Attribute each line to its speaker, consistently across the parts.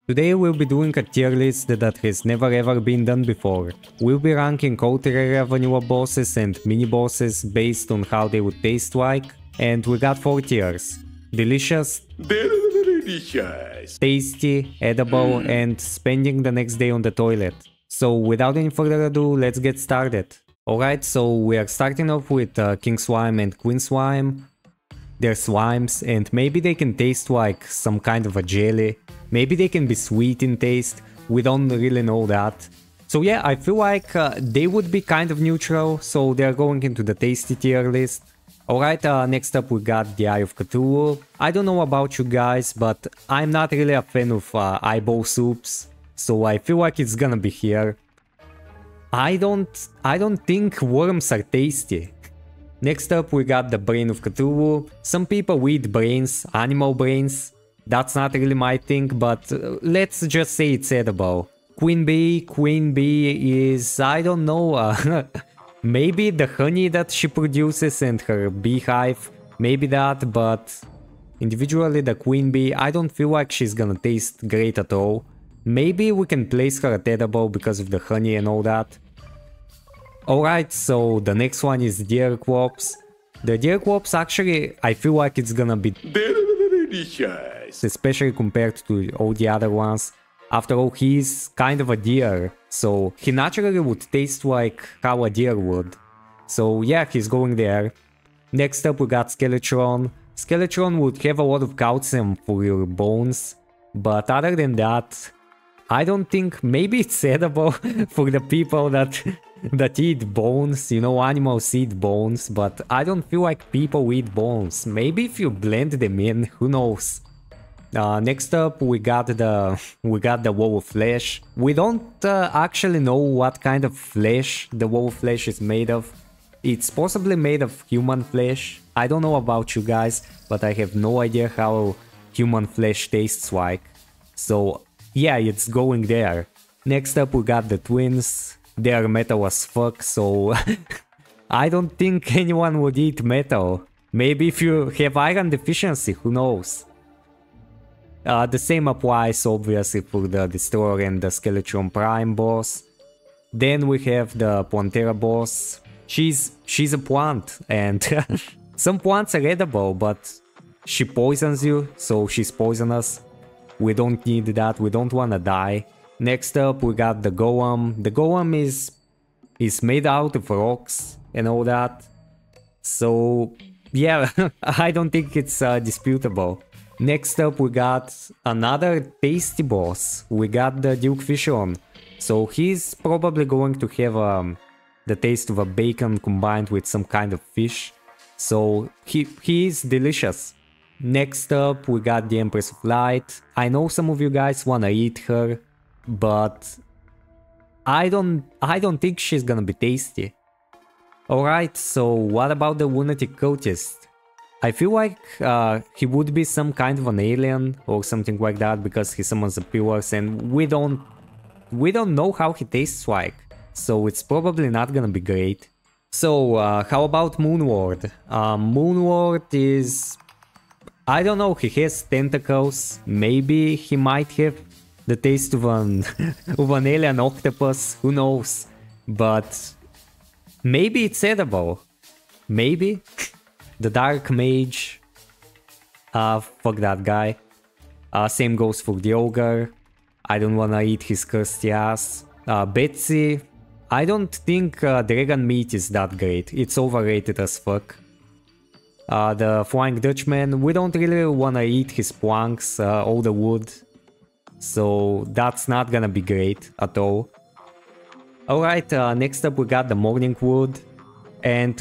Speaker 1: Today we'll be doing a tier list that has never ever been done before. We'll be ranking ALL TERRARIA vanilla bosses and mini bosses based on how they would taste like, and we got 4 tiers. Delicious, tasty, edible, and spending the next day on the toilet. So without any further ado, let's get started. Alright, so we are starting off with King Slime and Queen Slime. They're slimes and maybe they can taste like some kind of a jelly. Maybe they can be sweet in taste, we don't really know that. So yeah, I feel like they would be kind of neutral, so they're going into the tasty tier list. Alright, next up we got the Eye of Cthulhu. I don't know about you guys, but I'm not really a fan of eyeball soups, so I feel like it's gonna be here. I don't think worms are tasty. Next up we got the Brain of Cthulhu. Some people eat brains, animal brains. That's not really my thing, but let's just say it's edible. Queen bee is, I don't know, maybe the honey that she produces and her beehive, maybe that, but individually the queen bee, I don't feel like she's gonna taste great at all. Maybe we can place her at edible because of the honey and all that. Alright, so the next one is Deer Corpse. The Deer Corpse actually, I feel like it's gonna be delicious, especially compared to all the other ones. After all, he's kind of a deer, so he naturally would taste like how a deer would. So yeah, he's going there. Next up we got Skeletron. Skeletron would have a lot of calcium for your bones, but other than that, I don't think, maybe it's edible for the people that eat bones, you know, animals eat bones, but I don't feel like people eat bones. Maybe if you blend them in, who knows. Next up we got the wall of flesh. We don't actually know what kind of flesh the wall of flesh is made of. It's possibly made of human flesh. I don't know about you guys, but I have no idea how human flesh tastes like. So yeah, it's going there. Next up we got the twins. They are metal as fuck, so I don't think anyone would eat metal. Maybe if you have iron deficiency, who knows. The same applies obviously for the Destroyer and the Skeletron Prime boss. Then we have the Plantera boss. She's a plant, and some plants are edible, but she poisons you, so she's poisonous. We don't need that, we don't wanna die. Next up we got the Golem. The Golem is made out of rocks and all that. So yeah, I don't think it's disputable. Next up we got another tasty boss. We got the Duke Fishon. So he's probably going to have the taste of a bacon combined with some kind of fish. So he is delicious. Next up we got the Empress of Light. I know some of you guys wanna eat her, but I don't think she's gonna be tasty. Alright, so what about the Lunatic Cultist? I feel like he would be some kind of an alien or something like that because he summons the pillars and we don't know how he tastes like, so it's probably not gonna be great. So how about Moonlord? Moonlord is, I don't know, he has tentacles, maybe he might have the taste of an alien octopus, who knows, but maybe it's edible, maybe. The Dark Mage, fuck that guy. Same goes for the Ogre, I don't wanna eat his crusty ass. Betsy, I don't think dragon meat is that great, it's overrated as fuck. The Flying Dutchman, we don't really wanna eat his planks, all the wood. So that's not gonna be great at all. Alright, next up we got the Morning Wood. And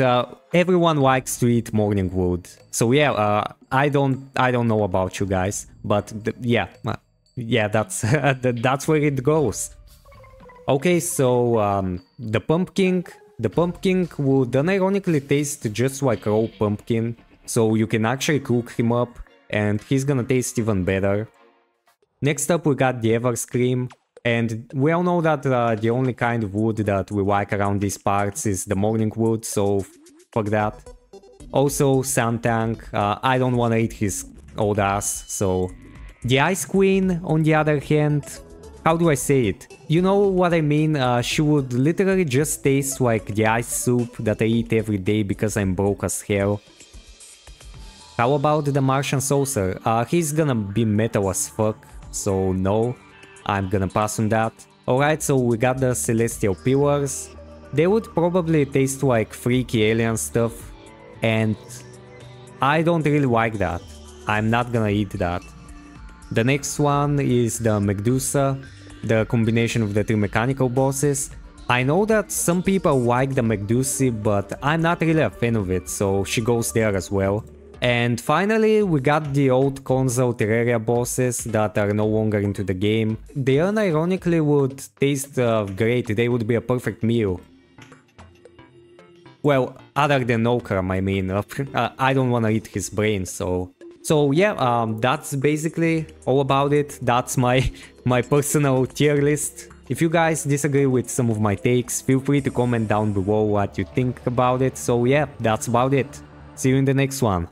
Speaker 1: everyone likes to eat morning wood. So yeah, I don't know about you guys, but yeah, that's that's where it goes. Okay, so the pumpkin would unironically taste just like raw pumpkin, so you can actually cook him up, and he's gonna taste even better. Next up we got the Everscream. And we all know that the only kind of wood that we like around these parts is the morning wood, so fuck that. Also, Sand Tank, I don't wanna eat his old ass, so The Ice Queen, on the other hand, how do I say it? You know what I mean? She would literally just taste like the ice soup that I eat every day because I'm broke as hell. How about the Martian Saucer? He's gonna be metal as fuck, so no, I'm gonna pass on that. Alright, so we got the Celestial Pillars. They would probably taste like freaky alien stuff, and I don't really like that. I'm not gonna eat that. The next one is the Medusa, the combination of the 3 mechanical bosses. I know that some people like the Medusa, but I'm not really a fan of it, so she goes there as well. And finally, we got the old console Terraria bosses that are no longer into the game. They unironically would taste great, they would be a perfect meal. Well, other than Okram, I mean, I don't wanna eat his brains, so yeah, that's basically all about it. That's my personal tier list. If you guys disagree with some of my takes, feel free to comment down below what you think about it. So yeah, that's about it. See you in the next one.